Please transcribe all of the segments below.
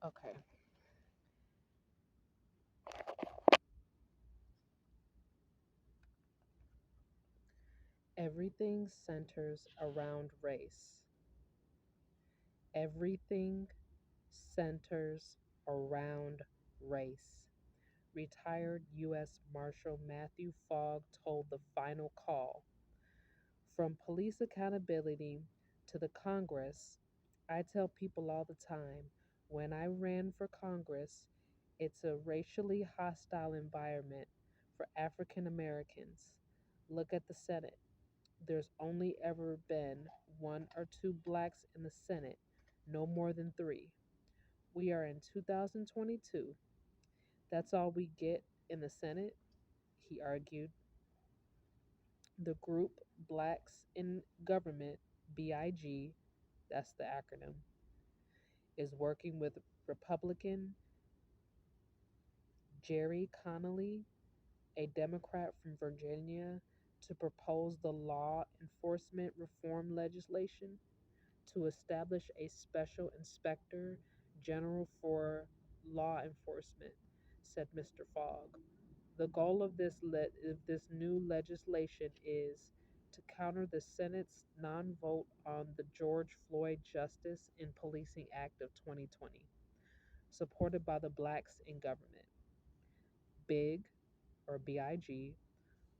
Okay. Everything centers around race. Everything centers around race. Retired U.S. Marshal Matthew Fogg told the final call. From police accountability to the Congress, I tell people all the time when I ran for Congress, it's a racially hostile environment for African Americans. Look at the Senate. There's only ever been one or two blacks in the Senate, no more than three. We are in 2022. That's all we get in the Senate, he argued. The group Blacks in Government, BIG, that's the acronym, is working with Republican Jerry Connolly, a Democrat from Virginia, to propose the law enforcement reform legislation to establish a special inspector general for law enforcement, said Mr. Fogg. The goal of this new legislation is to counter the Senate's non vote on the George Floyd Justice in Policing Act of 2020, supported by the Blacks in Government. BIG, or BIG,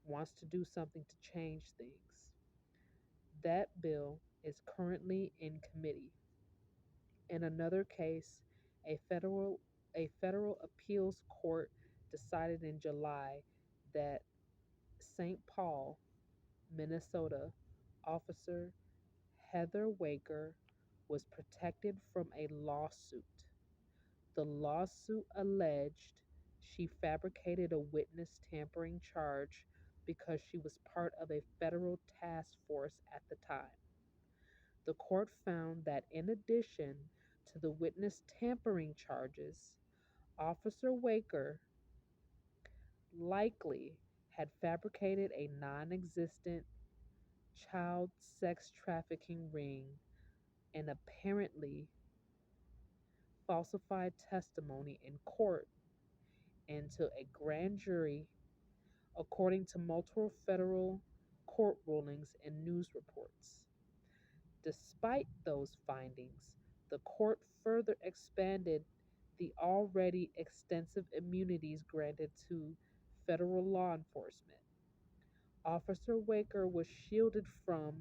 wants to do something to change things. That bill is currently in committee. In another case, a federal appeals court decided in July that St. Paul, Minnesota officer Heather Waker was protected from a lawsuit. The lawsuit alleged she fabricated a witness tampering charge because she was part of a federal task force at the time. The court found that in addition to the witness tampering charges, Officer Waker likely had fabricated a non existent child sex trafficking ring and apparently falsified testimony in court and to a grand jury, according to multiple federal court rulings and news reports. Despite those findings, the court further expanded the already extensive immunities granted to federal law enforcement. Officer Waker was shielded from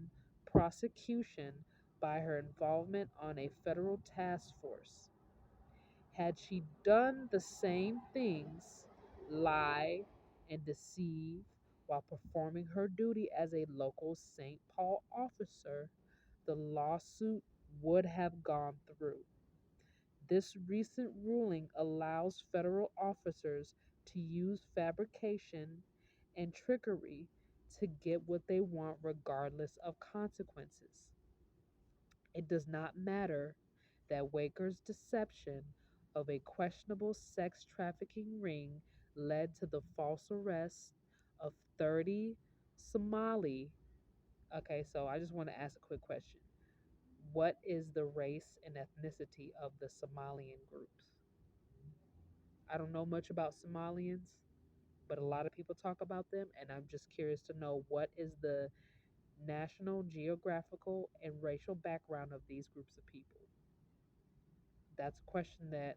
prosecution by her involvement on a federal task force. Had she done the same things, lie and deceive while performing her duty as a local St. Paul officer, the lawsuit would have gone through. This recent ruling allows federal officers to use fabrication and trickery to get what they want regardless of consequences. It does not matter that Waker's deception of a questionable sex trafficking ring led to the false arrest of 30 Somali. Okay, so I just want to ask a quick question. What is the race and ethnicity of the Somalian groups? I don't know much about Somalians, but a lot of people talk about them, and I'm just curious to know what is the national, geographical, and racial background of these groups of people. That's a question that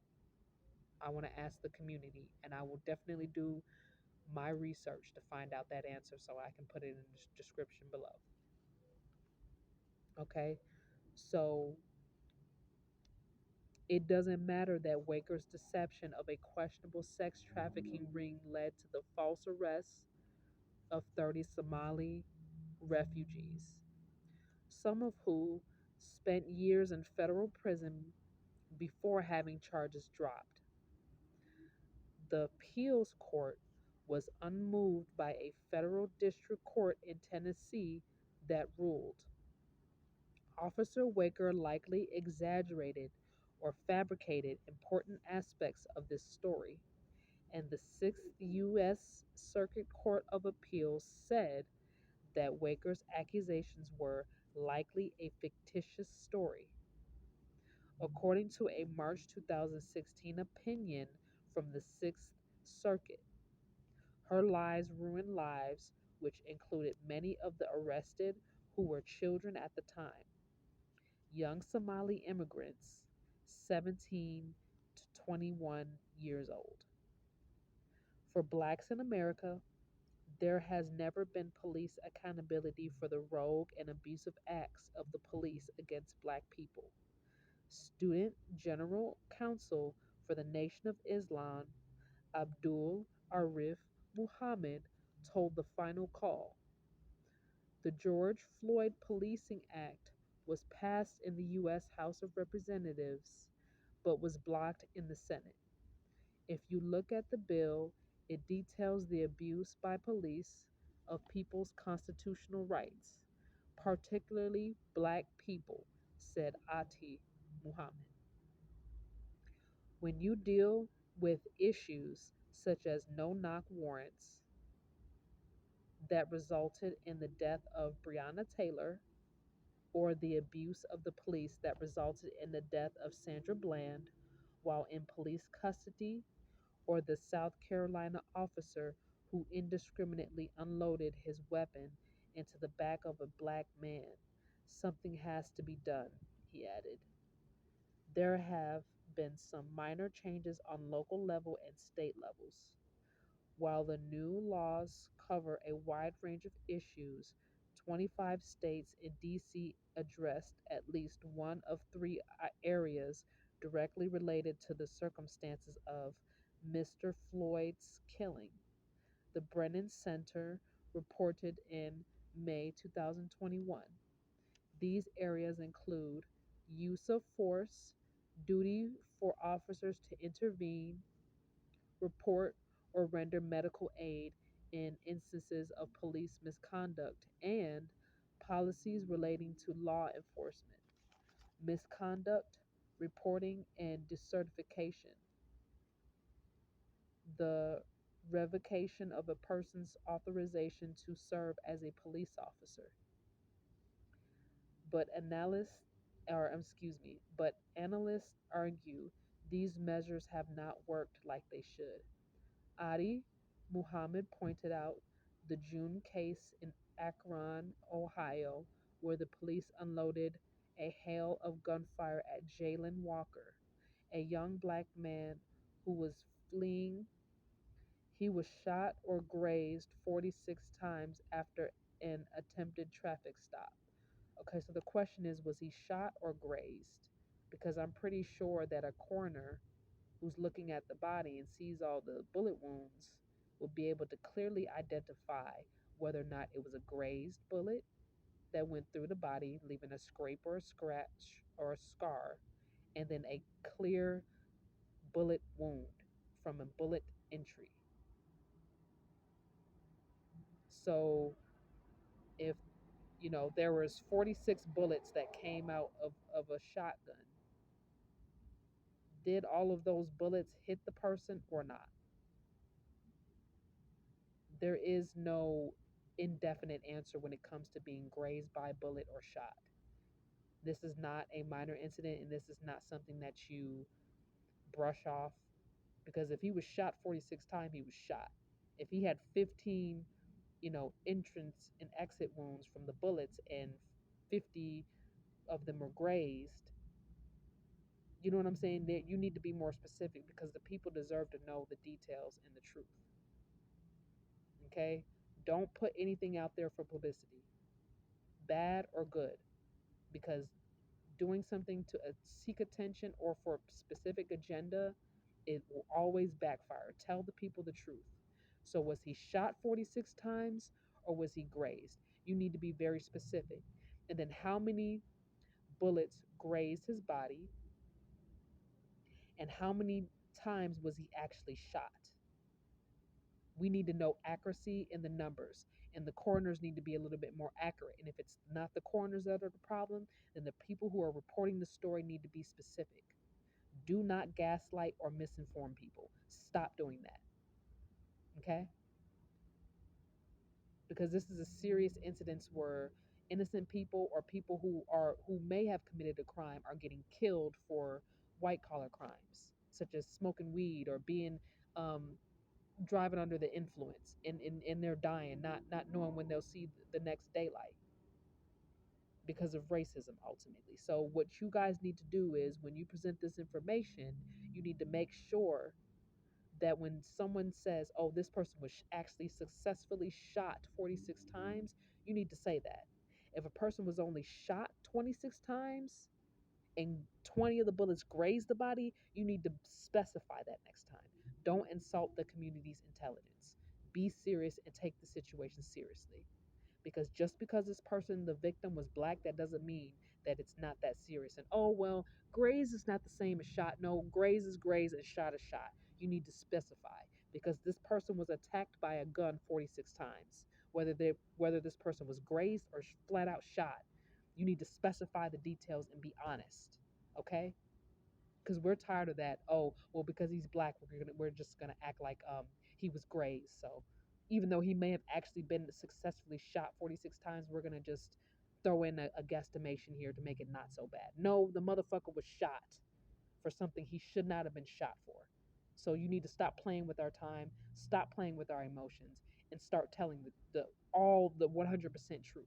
I want to ask the community, and I will definitely do my research to find out that answer so I can put it in the description below. Okay, so it doesn't matter that Waker's deception of a questionable sex trafficking ring led to the false arrest of 30 Somali refugees, some of who spent years in federal prison before having charges dropped. The appeals court was unmoved by a federal district court in Tennessee that ruled Officer Waker likely exaggerated or fabricated important aspects of this story, and the Sixth U.S. Circuit Court of Appeals said that Waker's accusations were likely a fictitious story. According to a March 2016 opinion from the Sixth Circuit, her lies ruined lives, which included many of the arrested who were children at the time, young Somali immigrants, 17 to 21 years old. For blacks in America, there has never been police accountability for the rogue and abusive acts of the police against black people. Student General Counsel for the Nation of Islam, Abdul Arif Muhammad, told the final call. The George Floyd Policing Act was passed in the U.S. House of Representatives but was blocked in the Senate. If you look at the bill, it details the abuse by police of people's constitutional rights, particularly black people, said Ati Muhammad. When you deal with issues such as no knock warrants that resulted in the death of Breonna Taylor, or the abuse of the police that resulted in the death of Sandra Bland while in police custody, or the South Carolina officer who indiscriminately unloaded his weapon into the back of a black man, something has to be done, he added. There have been some minor changes on local level and state levels. While the new laws cover a wide range of issues, 25 states and DC addressed at least one of three areas directly related to the circumstances of Mr. Floyd's killing. The Brennan Center reported in May 2021. These areas include use of force, duty for officers to intervene, report, or render medical aid in instances of police misconduct, and policies relating to law enforcement, misconduct, reporting, and decertification, the revocation of a person's authorization to serve as a police officer. But analysts argue these measures have not worked like they should. Adi Muhammad pointed out the June case in Akron, Ohio, where the police unloaded a hail of gunfire at Jalen Walker, a young black man who was fleeing. He was shot or grazed 46 times after an attempted traffic stop. Okay, so the question is, was he shot or grazed? Because I'm pretty sure that a coroner who's looking at the body and sees all the bullet wounds will be able to clearly identify whether or not it was a grazed bullet that went through the body, leaving a scrape or a scratch or a scar, and then a clear bullet wound from a bullet entry. So if there was 46 bullets that came out of a shotgun, did all of those bullets hit the person or not? There is no indefinite answer when it comes to being grazed by a bullet or shot. This is not a minor incident, and this is not something that you brush off, because if he was shot 46 times, he was shot. If he had 15, entrance and exit wounds from the bullets and 50 of them were grazed, you know what I'm saying? That you need to be more specific because the people deserve to know the details and the truth. Okay? Don't put anything out there for publicity, bad or good, because doing something to seek attention or for a specific agenda, it will always backfire. Tell the people the truth. So, was he shot 46 times or was he grazed? You need to be very specific. And then, how many bullets grazed his body and how many times was he actually shot? We need to know accuracy in the numbers, and the coroners need to be a little bit more accurate. And if it's not the coroners that are the problem, then the people who are reporting the story need to be specific. Do not gaslight or misinform people. Stop doing that. Okay? Because this is a serious incident where innocent people or people who may have committed a crime are getting killed for white collar crimes, such as smoking weed or being um, driving under the influence, and they're dying, not knowing when they'll see the next daylight because of racism ultimately. So what you guys need to do is when you present this information, you need to make sure that when someone says, "Oh, this person was actually successfully shot 46 times," you need to say that. If a person was only shot 26 times and 20 of the bullets grazed the body, you need to specify that next time. Don't insult the community's intelligence. Be serious and take the situation seriously, because just because this person, the victim, was black, that doesn't mean that it's not that serious. And oh well, graze is not the same as shot. No, graze is graze and shot is shot. You need to specify, because this person was attacked by a gun 46 times. Whether this person was grazed or flat out shot, you need to specify the details and be honest. Okay? Because we're tired of that. Oh, well, because he's black, we're just gonna act like he was grazed. So even though he may have actually been successfully shot 46 times, we're gonna just throw in a guesstimation here to make it not so bad. No, the motherfucker was shot for something he should not have been shot for. So you need to stop playing with our time, stop playing with our emotions, and start telling the all the 100% truth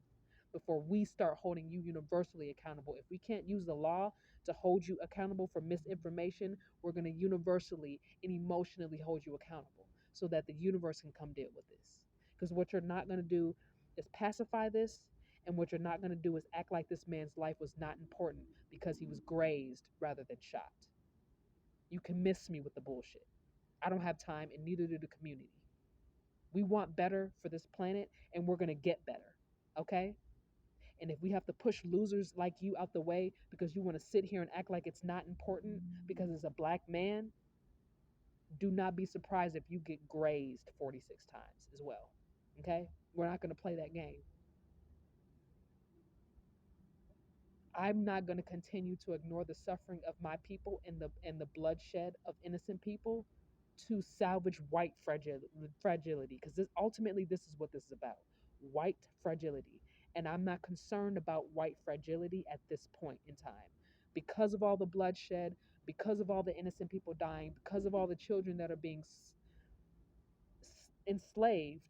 before we start holding you universally accountable. If we can't use the law to hold you accountable for misinformation, we're going to universally and emotionally hold you accountable so that the universe can come deal with this. Because what you're not going to do is pacify this, and what you're not going to do is act like this man's life was not important because he was grazed rather than shot. You can miss me with the bullshit. I don't have time, and neither do the community. We want better for this planet, and we're going to get better. Okay? And if we have to push losers like you out the way because you want to sit here and act like it's not important because it's a black man, do not be surprised if you get grazed 46 times as well. Okay? We're not going to play that game. I'm not going to continue to ignore the suffering of my people and the bloodshed of innocent people to salvage white fragility, because ultimately this is what this is about. White fragility. And I'm not concerned about white fragility at this point in time. Because of all the bloodshed, because of all the innocent people dying, because of all the children that are being enslaved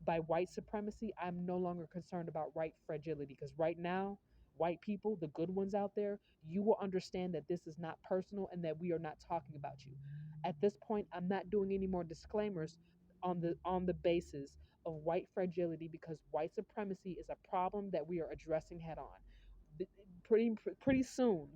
by white supremacy, I'm no longer concerned about white fragility, because right now, white people, the good ones out there, you will understand that this is not personal and that we are not talking about you. At this point, I'm not doing any more disclaimers on the basis of white fragility, because white supremacy is a problem that we are addressing head on. Pretty soon,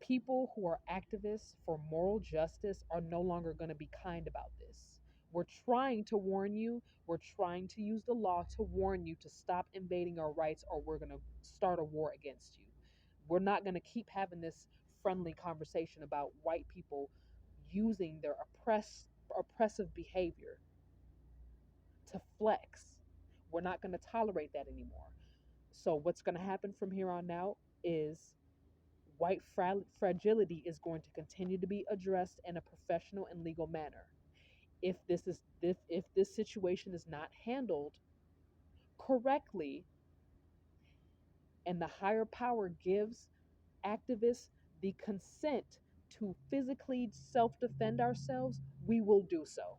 people who are activists for moral justice are no longer going to be kind about this. We're trying to warn you. We're trying to use the law to warn you to stop invading our rights, or we're going to start a war against you. We're not going to keep having this friendly conversation about white people using their oppressive behavior to flex. We're not going to tolerate that anymore. So, what's going to happen from here on out is white fragility is going to continue to be addressed in a professional and legal manner. If this situation is not handled correctly, and the higher power gives activists the consent to physically self-defend ourselves, we will do so,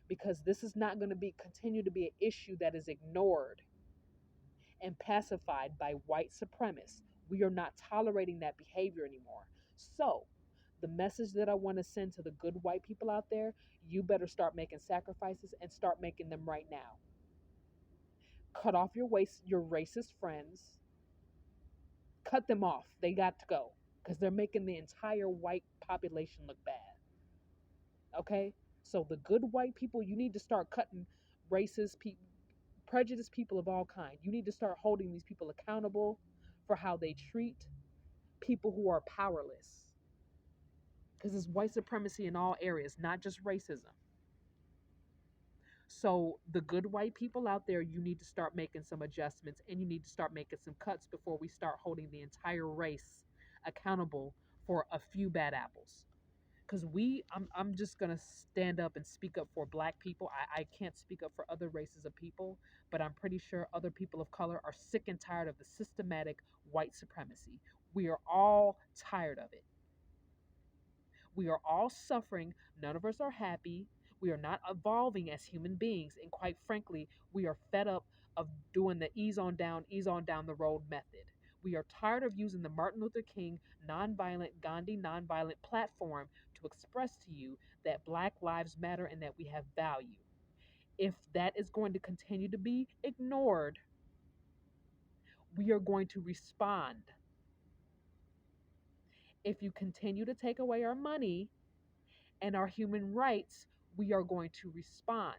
because this is not going to be continue to be an issue that is ignored and pacified by white supremacists. We are not tolerating that behavior anymore. So, the message that I want to send to the good white people out there, you better start making sacrifices and start making them right now. Cut off your racist friends. Cut them off. They got to go, because they're making the entire white population look bad. Okay? So the good white people, you need to start cutting racist people, prejudiced people of all kinds. You need to start holding these people accountable for how they treat people who are powerless. Because it's white supremacy in all areas, not just racism. So, the good white people out there, you need to start making some adjustments, and you need to start making some cuts before we start holding the entire race accountable for a few bad apples. because I'm just gonna stand up and speak up for black people. I can't speak up for other races of people, but I'm pretty sure other people of color are sick and tired of the systematic white supremacy. We are all tired of it. We are all suffering. None of us are happy. We are not evolving as human beings. And quite frankly, we are fed up of doing the ease on down the road method. We are tired of using the Martin Luther King nonviolent, Gandhi nonviolent platform to express to you that Black Lives Matter and that we have value. If that is going to continue to be ignored, we are going to respond. If you continue to take away our money and our human rights, we are going to respond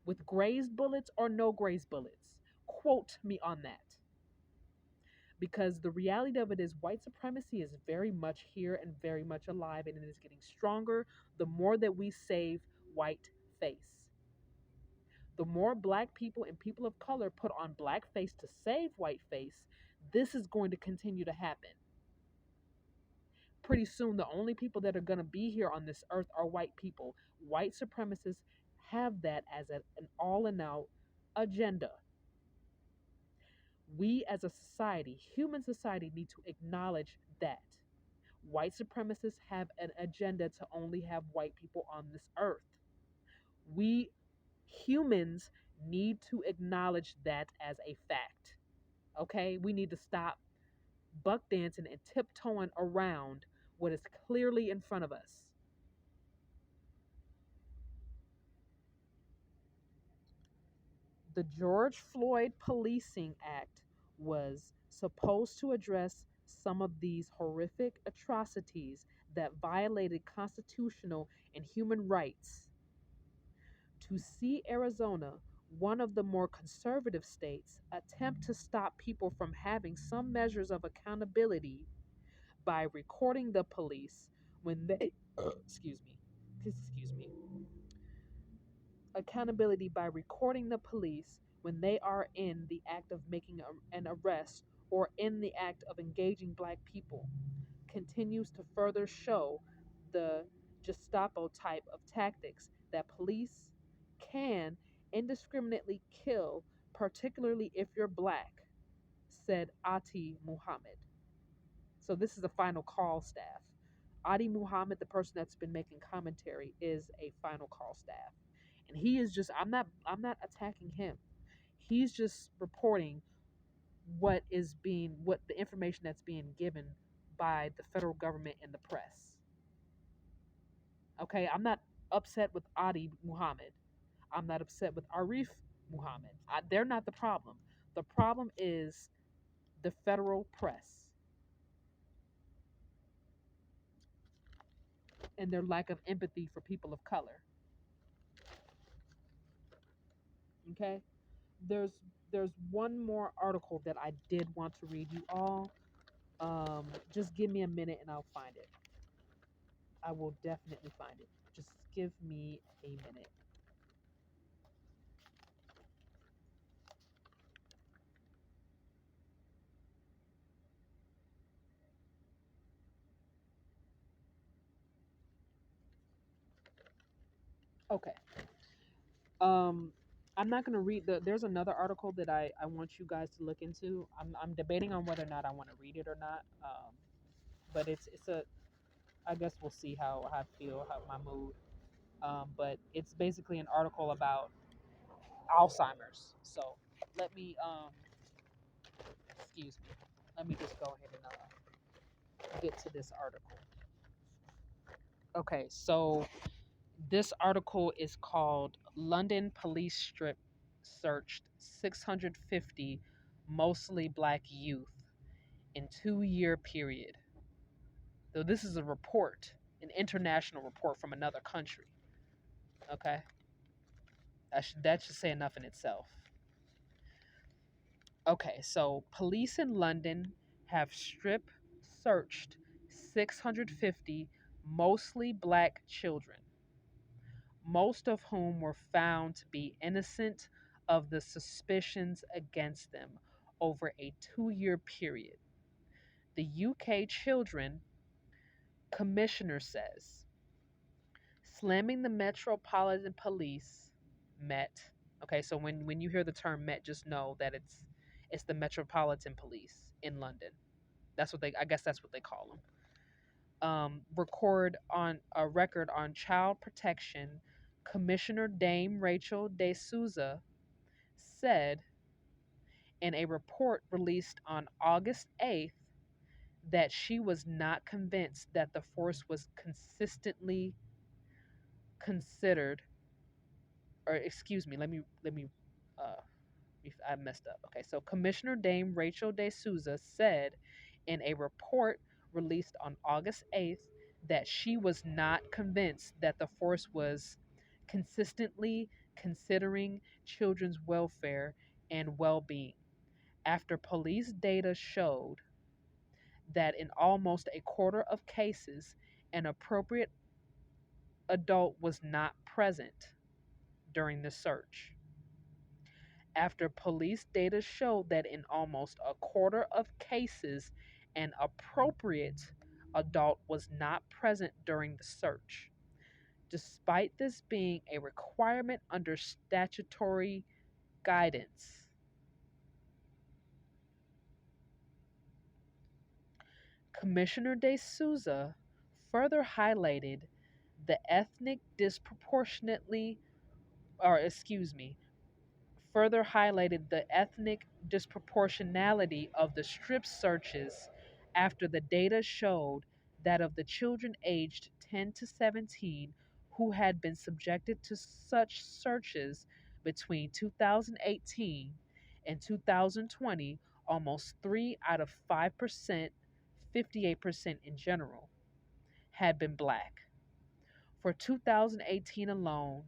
with grazed bullets or no grazed bullets. Quote me on that. Because the reality of it is, white supremacy is very much here and very much alive, and it is getting stronger the more that we save white face. The more black people and people of color put on black face to save white face, this is going to continue to happen. Pretty soon, the only people that are going to be here on this earth are white people. White supremacists have that as an all and out agenda. We as a society, human society, need to acknowledge that. White supremacists have an agenda to only have white people on this earth. We humans need to acknowledge that as a fact. Okay? We need to stop buck dancing and tiptoeing around what is clearly in front of us. The George Floyd Policing Act was supposed to address some of these horrific atrocities that violated constitutional and human rights. To see Arizona, one of the more conservative states, attempt to stop people from having some measures of accountability by recording the police when they excuse me accountability by recording the police when they are in the act of making an arrest or in the act of engaging black people continues to further show the Gestapo type of tactics that police can indiscriminately kill, particularly if you're black, said Ati Muhammad. So this is a final call staff. Adi Muhammad, the person that's been making commentary, is a final call staff. And he is just I'm not attacking him. He's just reporting what the information that's being given by the federal government and the press. Okay, I'm not upset with Adi Muhammad. I'm not upset with Arif Muhammad. They're not the problem. The problem is the federal press and their lack of empathy for people of color. Okay, there's there's one more article that I did want to read you all. Just give me a minute and I'll find it. I will definitely find it. Just give me a minute. Okay. Um, I'm not gonna read there's another article that I want you guys to look into. I'm debating on whether or not I want to read it or not. But it's a I guess we'll see how I feel, how my mood. But it's basically an article about Alzheimer's. So let me excuse me. Let me just go ahead and get to this article. Okay, so this article is called London Police Strip Searched 650 Mostly Black Youth in 2-year period. So this is a report, an international report from another country. Okay, that should say enough in itself. Okay, so police in London have strip searched 650 mostly black children, most of whom were found to be innocent of the suspicions against them over a 2-year period. The UK children Commissioner says, slamming the Metropolitan Police, Met. Okay, so when you hear the term Met, just know that it's the Metropolitan Police in London. That's what they, I guess that's what they call them. Record on a record on child protection, Commissioner Dame Rachel De Souza said in a report released on August 8th that she was not convinced that the force was consistently considered, or excuse me, let me uh I messed up. Okay, so Commissioner Dame Rachel De Souza said in a report released on August 8th that she was not convinced that the force was consistently considering children's welfare and well being after police data showed that in almost a quarter of cases, an appropriate adult was not present during the search. After police data showed that in almost a quarter of cases, an appropriate adult was not present during the search. Despite this being a requirement under statutory guidance, Commissioner De Souza further highlighted the ethnic disproportionately, or excuse me, further highlighted the ethnic disproportionality of the strip searches after the data showed that of the children aged 10 to 17 who had been subjected to such searches between 2018 and 2020, almost 3 out of 5%, 58% in general, had been black. For 2018 alone,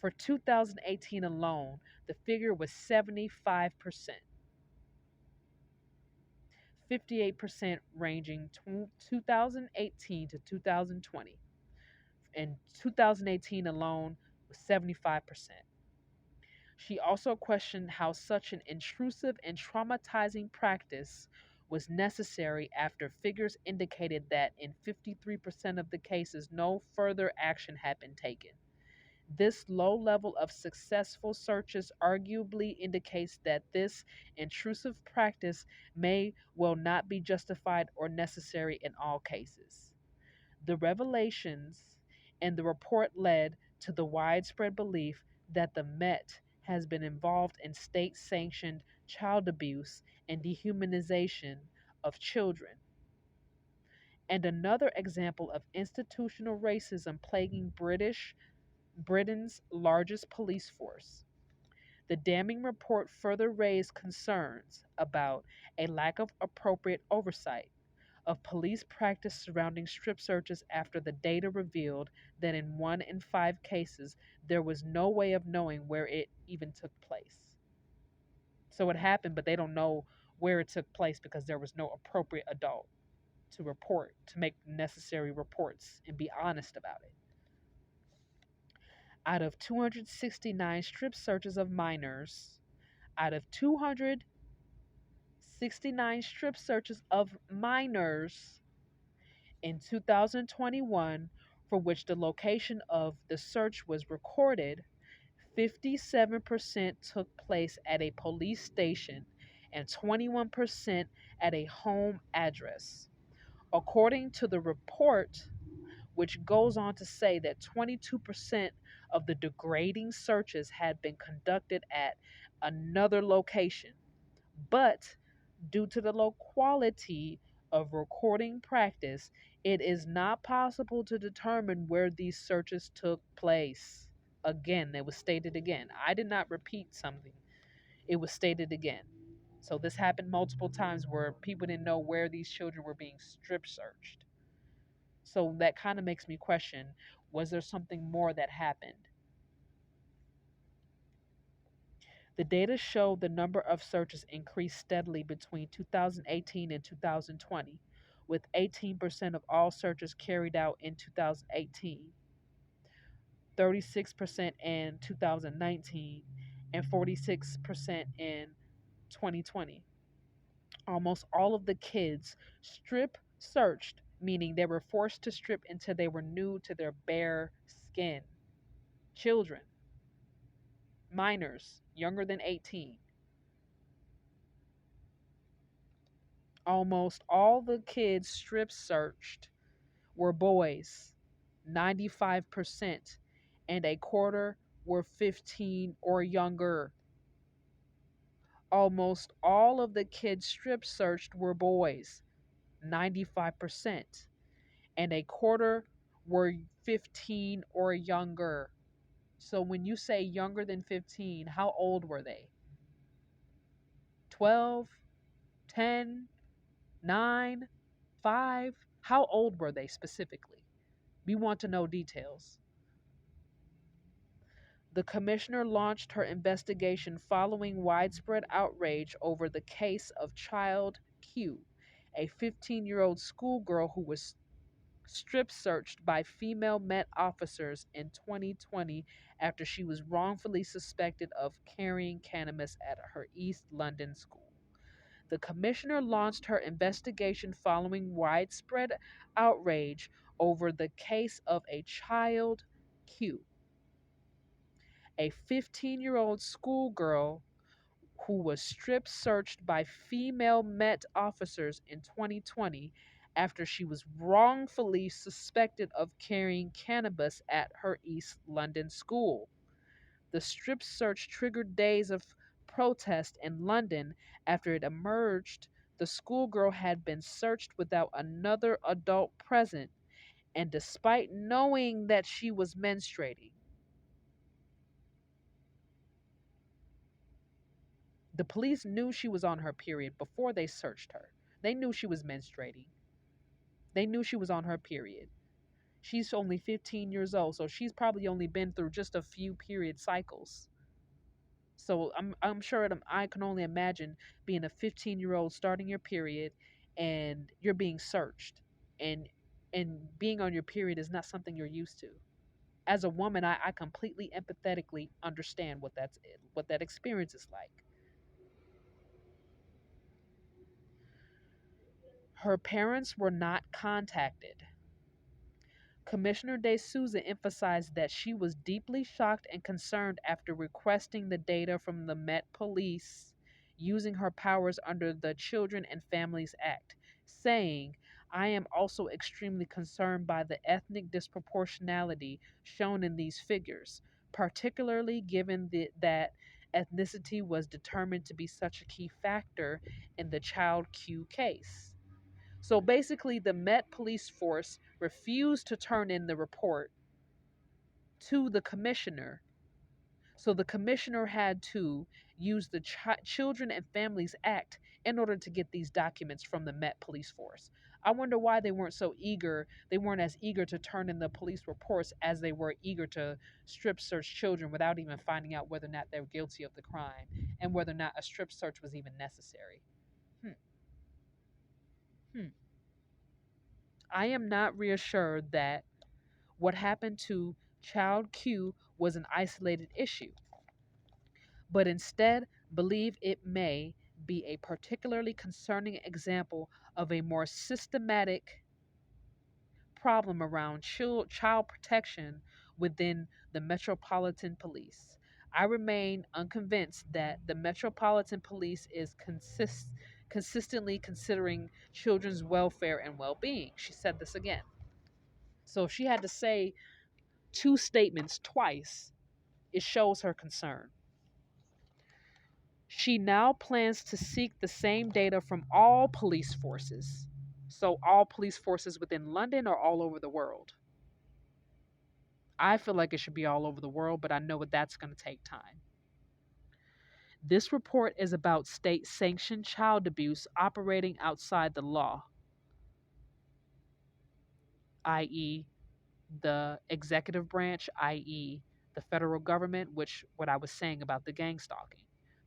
For 2018 alone, the figure was 75%, 58% ranging 2018 to 2020. And 2018 alone was 75%. She also questioned how such an intrusive and traumatizing practice was necessary after figures indicated that in 53% of the cases no further action had been taken. This low level of successful searches arguably indicates that this intrusive practice may well not be justified or necessary in all cases. The revelations in the report led to the widespread belief that the Met has been involved in state sanctioned child abuse and dehumanization of children. And another example of institutional racism plaguing Britain's largest police force. The damning report further raised concerns about a lack of appropriate oversight of police practice surrounding strip searches after the data revealed that in 1 in 5 cases there was no way of knowing where it even took place. So it happened, but they don't know where it took place because there was no appropriate adult to report, to make necessary reports and be honest about it. Out of 269 strip searches of minors, out of 269 strip searches of minors in 2021, for which the location of the search was recorded, 57% took place at a police station and 21% at a home address. According to the report, which goes on to say that 22% of the degrading searches had been conducted at another location. But due to the low quality of recording practice, it is not possible to determine where these searches took place. Again, it was stated again. I did not repeat something, it was stated again. So this happened multiple times where people didn't know where these children were being strip searched. So that kind of makes me question, was there something more that happened? The data showed the number of searches increased steadily between 2018 and 2020, with 18% of all searches carried out in 2018, 36% in 2019, and 46% in 2020. Almost all of the kids strip searched meaning they were forced to strip until they were nude to their bare skin. Children, minors, younger than 18. Almost all the kids strip searched were boys, 95%, and a quarter were 15 or younger. Almost all of the kids strip searched were boys, 95%, and a quarter were 15 or younger. So when you say younger than 15, how old were they? 12, 10, 9, 5? How old were they specifically? We want to know details. The commissioner launched her investigation following widespread outrage over the case of Child Q, a 15-year-old schoolgirl who was strip searched by female Met officers in 2020 after she was wrongfully suspected of carrying cannabis at her East London school. The commissioner launched her investigation following widespread outrage over the case of a Child Q, a 15-year-old schoolgirl who was strip searched by female Met officers in 2020 after she was wrongfully suspected of carrying cannabis at her East London school. The strip search triggered days of protest in London after it emerged the schoolgirl had been searched without another adult present, and despite knowing that she was menstruating. The police knew she was on her period before they searched her. They knew she was menstruating. They knew she was on her period. She's only 15 years old, so she's probably only been through just a few period cycles. So I'm sure I can only imagine being a 15-year-old starting your period and you're being searched and being on your period is not something you're used to. As a woman, I completely empathetically understand what that experience is like. Her parents were not contacted. Commissioner De Souza emphasized that she was deeply shocked and concerned after requesting the data from the Met Police using her powers under the Children and Families Act, saying, I am also extremely concerned by the ethnic disproportionality shown in these figures, particularly given that ethnicity was determined to be such a key factor in the Child Q case. So basically, the Met Police Force refused to turn in the report to the commissioner. So the commissioner had to use the Children and Families Act in order to get these documents from the Met Police Force. I wonder why they weren't so eager. They weren't as eager to turn in the police reports as they were eager to strip search children without even finding out whether or not they're guilty of the crime and whether or not a strip search was even necessary. Hmm. Hmm. I am not reassured that what happened to Child Q was an isolated issue, but instead believe it may be a particularly concerning example of a more systematic problem around child protection within the Metropolitan Police. I remain unconvinced that the Metropolitan Police is consistently considering children's welfare and well being. She said this again. So if she had to say two statements twice, it shows her concern. She now plans to seek the same data from all police forces. So, all police forces within London or all over the world? I feel like it should be all over the world, but I know that's going to take time. This report is about state sanctioned child abuse operating outside the law, i.e., the executive branch, i.e., the federal government, which what I was saying about the gang stalking.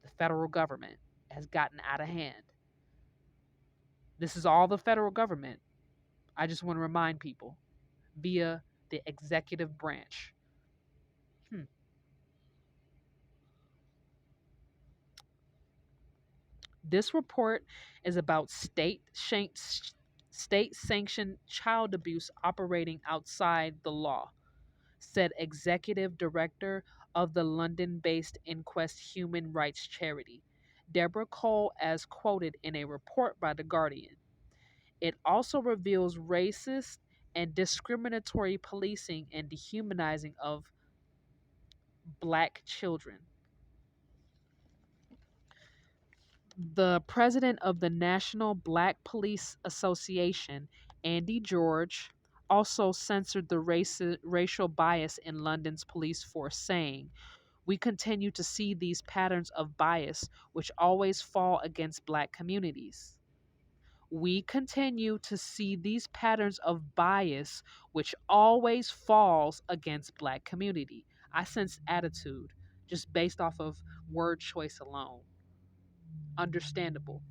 The federal government has gotten out of hand. This is all the federal government. I just want to remind people via the executive branch. Hmm. This report is about state sanctioned child abuse operating outside the law, said executive director of the London based Inquest human rights charity, Deborah Cole, as quoted in a report by The Guardian. It also reveals racist and discriminatory policing and dehumanizing of black children. The president of the National Black Police Association, Andy George, also censored the racial bias in London's police force, saying, "We continue to see these patterns of bias which always fall against black communities. We continue to see these patterns of bias which always falls against black community." I sense attitude just based off of word choice alone. Understandable.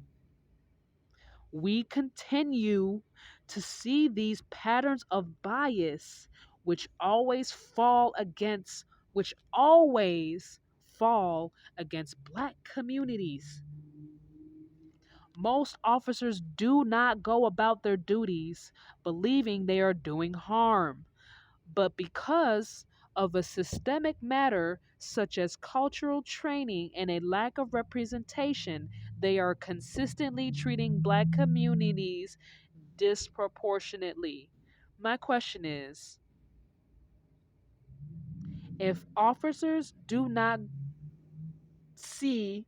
We continue to see these patterns of bias which always fall against black communities. Most officers do not go about their duties believing they are doing harm, but because of a systemic matter such as cultural training and a lack of representation, they are consistently treating black communities disproportionately. My question is, if officers do not see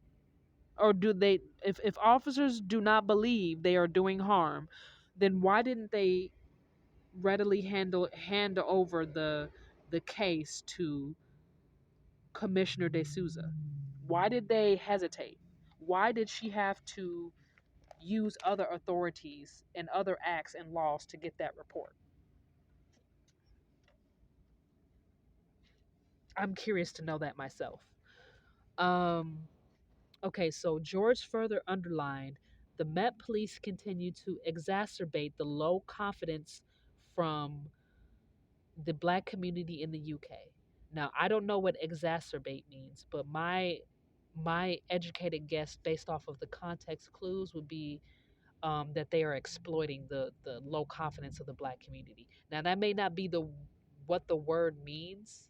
or do they if officers do not believe they are doing harm, then why didn't they readily hand over the case to Commissioner De Souza? Why did they hesitate? Why did she have to use other authorities and other acts and laws to get that report? I'm curious to know that myself. Um, okay, so George further underlined the Met Police continue to exacerbate the low confidence from the black community in the UK. Now, I don't know what exacerbate means, but my educated guess based off of the context clues would be that they are exploiting the low confidence of the black community. Now, that may not be the what the word means,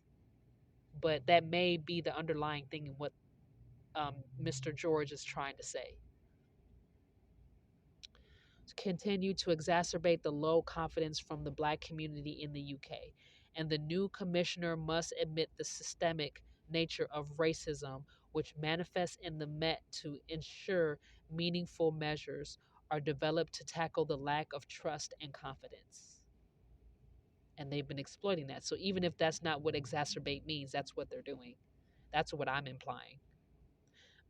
but that may be the underlying thing in what Mr. George is trying to say. Continue to exacerbate the low confidence from the black community in the UK. And the new commissioner must admit the systemic nature of racism, which manifests in the Met, to ensure meaningful measures are developed to tackle the lack of trust and confidence. And they've been exploiting that. So even if that's not what exacerbate means, that's what they're doing. That's what I'm implying.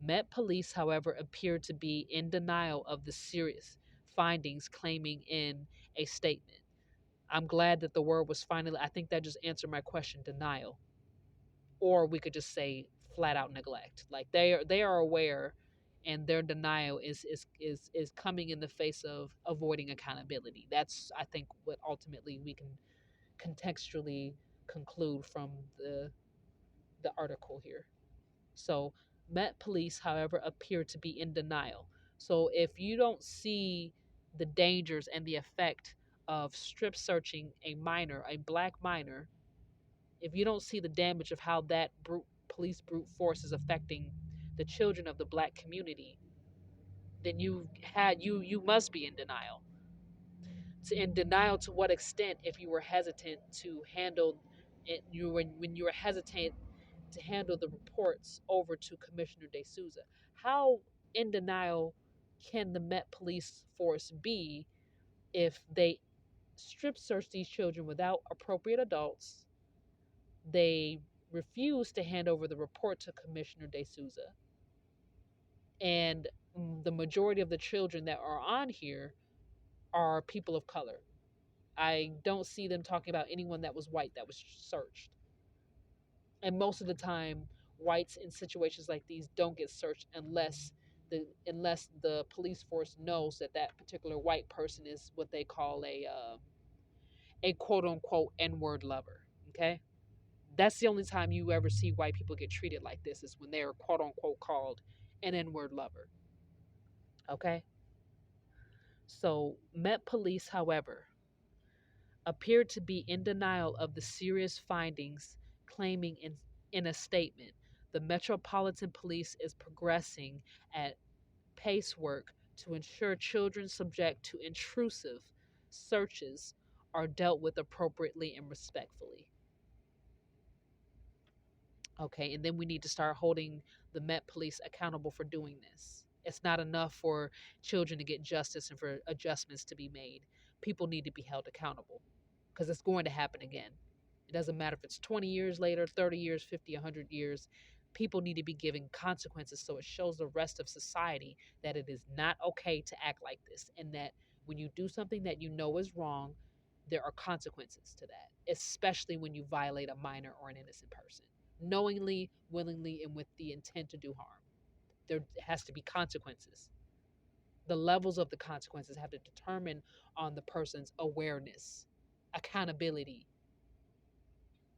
Met Police, however, appeared to be in denial of the serious findings, claiming in a statement. I'm glad that the word was finally, I think that just answered my question, denial. Or we could just say flat out neglect. Like they are aware, and their denial is coming in the face of avoiding accountability. That's, I think, what ultimately we can contextually conclude from the article here. So, Met Police, however, appear to be in denial. So, if you don't see the dangers and the effect of strip searching a minor, a black minor, if you don't see the damage of how that police brute force is affecting the children of the black community, then you must be in denial. In denial to what extent? If you were hesitant to handle it, when you were hesitant to handle the reports over to Commissioner De Souza. How in denial can the Met Police Force be if they strip search these children without appropriate adults? They refuse to hand over the report to Commissioner De Souza. And the majority of the children that are on here are people of color. I don't see them talking about anyone that was white that was searched. And most of the time, whites in situations like these don't get searched unless the police force knows that that particular white person is what they call a quote unquote N-word lover. Okay, that's the only time you ever see white people get treated like this, is when they are quote unquote called an N-word lover. Okay, So, Met Police, however, appeared to be in denial of the serious findings, claiming in a statement the Metropolitan Police is progressing at pace work to ensure children subject to intrusive searches are dealt with appropriately and respectfully. Okay, and then we need to start holding the Met Police accountable for doing this. It's not enough for children to get justice and for adjustments to be made. People need to be held accountable because it's going to happen again. It doesn't matter if it's 20 years later, 30 years, 50, 100 years. People need to be given consequences so it shows the rest of society that it is not okay to act like this and that when you do something that you know is wrong, there are consequences to that, especially when you violate a minor or an innocent person knowingly, willingly, and with the intent to do harm. There has to be consequences. The levels of the consequences have to determine on the person's awareness, accountability,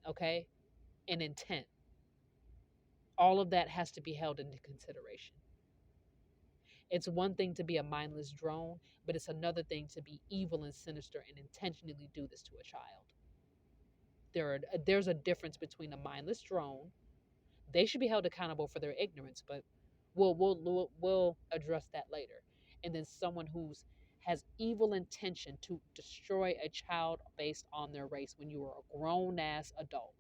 okay, and intent. All of that has to be held into consideration. It's one thing to be a mindless drone, but it's another thing to be evil and sinister and intentionally do this to a child. There's a difference between a mindless drone. They should be held accountable for their ignorance, but we'll address that later. And then someone who's has evil intention to destroy a child based on their race when you are a grown ass adult.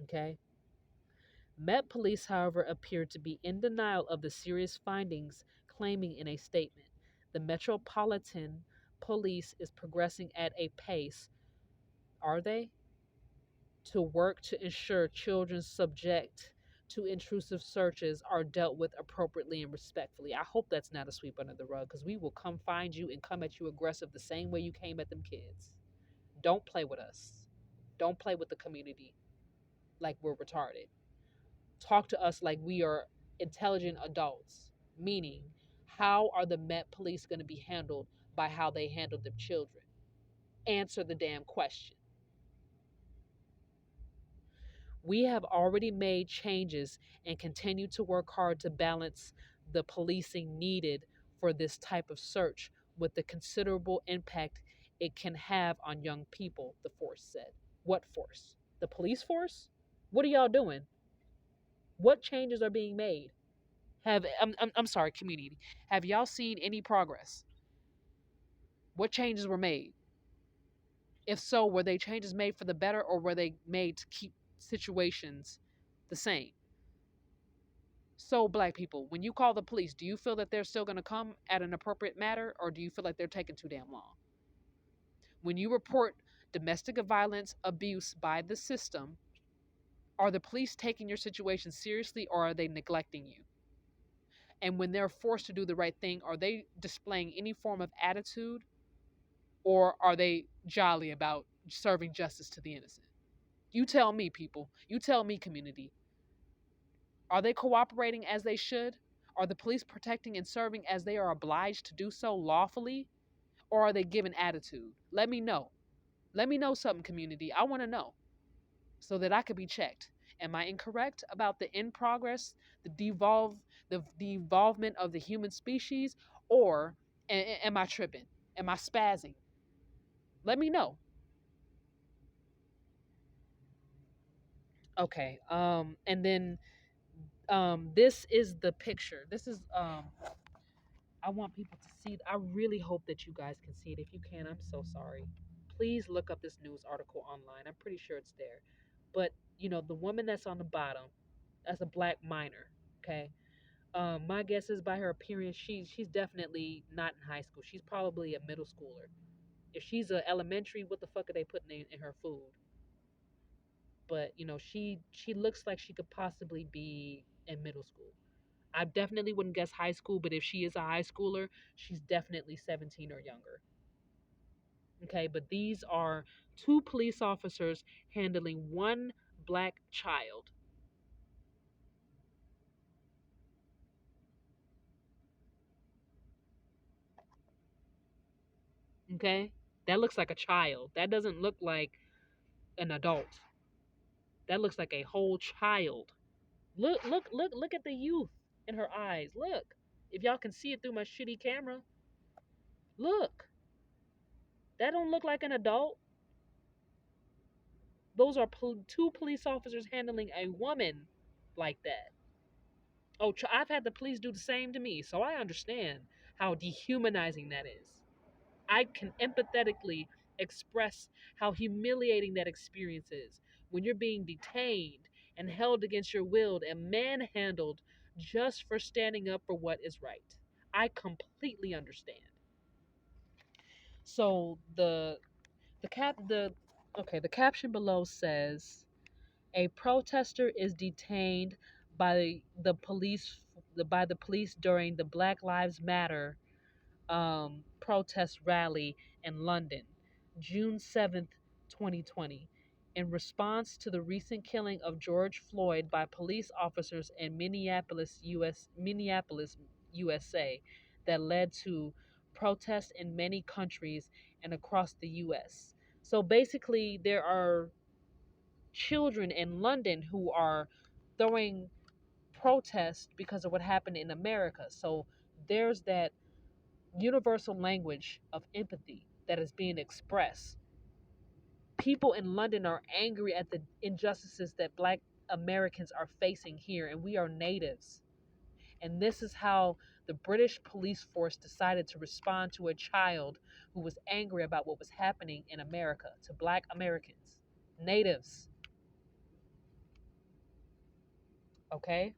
Okay. Met Police, however, appeared to be in denial of the serious findings, claiming in a statement the Metropolitan Police is progressing at a pace. Are they? To work to ensure children subject to intrusive searches are dealt with appropriately and respectfully. I hope that's not a sweep under the rug because we will come find you and come at you aggressive the same way you came at them kids. Don't play with us. Don't play with the community like we're retarded. Talk to us like we are intelligent adults, meaning, how are the Met Police going to be handled by how they handled their children? Answer the damn question. We have already made changes and continue to work hard to balance the policing needed for this type of search with the considerable impact it can have on young people, the force said. What force? The police force? What are y'all doing? What changes are being made? I'm sorry, community. Have y'all seen any progress? What changes were made? If so, were they changes made for the better or were they made to keep situations the same? So, black people, when you call the police, do you feel that they're still going to come at an appropriate matter or do you feel like they're taking too damn long? When you report domestic violence abuse by the system, are the police taking your situation seriously or are they neglecting you? And when they're forced to do the right thing, are they displaying any form of attitude or are they jolly about serving justice to the innocent? You tell me, people. You tell me, community. Are they cooperating as they should? Are the police protecting and serving as they are obliged to do so lawfully? Or are they giving attitude? Let me know. Let me know something, community. I want to know so that I could be checked. Am I incorrect about the in progress, the devolvement of the human species, or am I tripping? Am I spazzing? Let me know. Okay. And then this is the picture. This is I want people to see. I really hope that you guys can see it. If you can, I'm so sorry. Please look up this news article online. I'm pretty sure it's there. But the woman that's on the bottom, that's a black minor. Okay. My guess is by her appearance, she's definitely not in high school. She's probably a middle schooler. If she's a elementary, what the fuck are they putting in her food? But she looks like she could possibly be in middle school. I definitely wouldn't guess high school, but if she is a high schooler, she's definitely 17 or younger. Okay, but these are two police officers handling one black child. Okay, that looks like a child. That doesn't look like an adult. That looks like a whole child. Look at the youth in her eyes. Look. If y'all can see it through my shitty camera, look. That don't look like an adult. Those are two police officers handling a woman like that. Oh, I've had the police do the same to me, so I understand how dehumanizing that is. I can empathetically express how humiliating that experience is when you're being detained and held against your will and manhandled just for standing up for what is right. I completely understand. So the caption below says a protester is detained by the police during the Black Lives Matter protest rally in London, June 7th, 2020, in response to the recent killing of George Floyd by police officers in Minneapolis, USA, that led to protests in many countries and across the US. So basically, there are children in London who are throwing protests because of what happened in America. So there's that universal language of empathy that is being expressed. People in London are angry at the injustices that Black Americans are facing here, and we are natives. And this is how the British police force decided to respond to a child who was angry about what was happening in America to Black Americans, natives. Okay?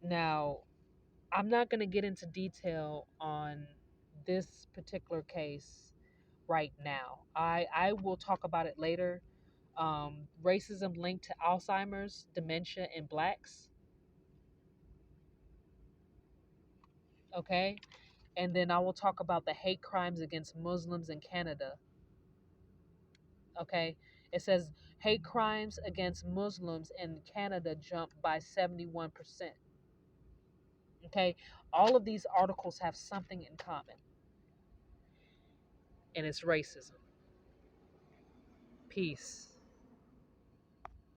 Now, I'm not going to get into detail on this particular case right now. I will talk about it later. Racism linked to Alzheimer's, dementia, in blacks. Okay. And then I will talk about the hate crimes against Muslims in Canada. Okay. It says hate crimes against Muslims in Canada jumped by 71%. Okay. All of these articles have something in common, and it's racism. Peace.